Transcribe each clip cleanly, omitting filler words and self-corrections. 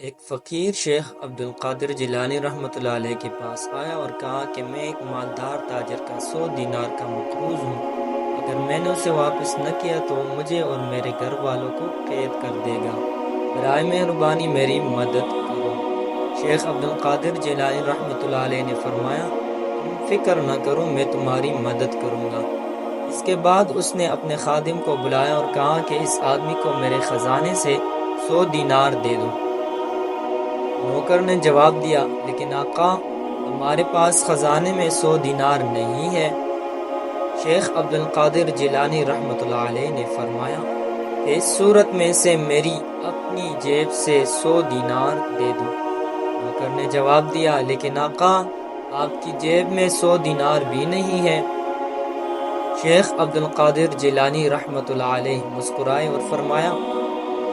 ایک فقیر شیخ عبدالقادر جیلانی رحمۃ اللہ علیہ کے پاس آیا اور کہا کہ میں ایک مالدار تاجر کا 100 دینار کا مقروض ہوں، اگر میں نے اسے واپس نہ کیا تو مجھے اور میرے گھر والوں کو قید کر دے گا، برائے مہربانی میری مدد کرو۔ شیخ عبدالقادر جیلانی رحمۃ اللہ علیہ نے فرمایا، تم فکر نہ کرو، میں تمہاری مدد کروں گا۔ اس کے بعد اس نے اپنے خادم کو بلایا اور کہا کہ اس آدمی کو میرے خزانے سے 100 دینار دے دو۔ نوکر نے جواب دیا، لیکن آقا، ہمارے پاس خزانے میں 100 دینار نہیں ہے۔ شیخ عبدالقادر جیلانی رحمۃ اللہ علیہ نے فرمایا کہ اس صورت میں سے میری اپنی جیب سے 100 دینار دے دو۔ نوکر نے جواب دیا، لیکن آقا، آپ کی جیب میں 100 دینار بھی نہیں ہے۔ شیخ عبدالقادر جیلانی رحمۃ اللہ علیہ مسکرائے اور فرمایا،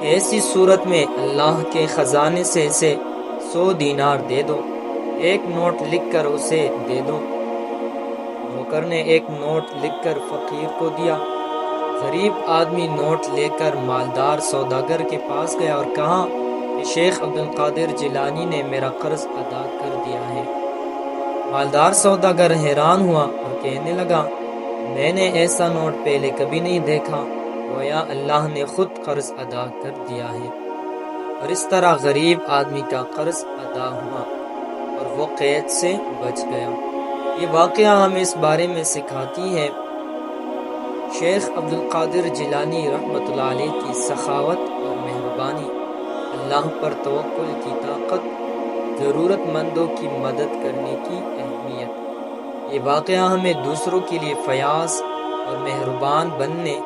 ایسی صورت میں اللہ کے خزانے سے اسے 100 دینار دے دو، ایک نوٹ لکھ کر اسے دے دو۔ نوکر نے ایک نوٹ لکھ کر فقیر کو دیا۔ غریب آدمی نوٹ لے کر مالدار سوداگر کے پاس گیا اور کہا کہ شیخ عبدالقادر جیلانی نے میرا قرض ادا کر دیا ہے۔ مالدار سوداگر حیران ہوا اور کہنے لگا، میں نے ایسا نوٹ پہلے کبھی نہیں دیکھا، گویا اللہ نے خود قرض ادا کر دیا ہے۔ اور اس طرح غریب آدمی کا قرض ادا ہوا اور وہ قید سے بچ گیا۔ یہ واقعہ ہمیں اس بارے میں سکھاتی ہے شیخ عبدالقادر جیلانی رحمۃ اللہ علیہ کی سخاوت اور مہربانی، اللہ پر توکل کی طاقت، ضرورت مندوں کی مدد کرنے کی اہمیت۔ یہ واقعہ ہمیں دوسروں کے لیے فیاض اور مہربان بننے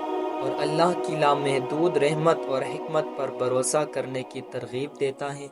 اور اللہ کی لامحدود رحمت اور حکمت پر بھروسہ کرنے کی ترغیب دیتا ہے۔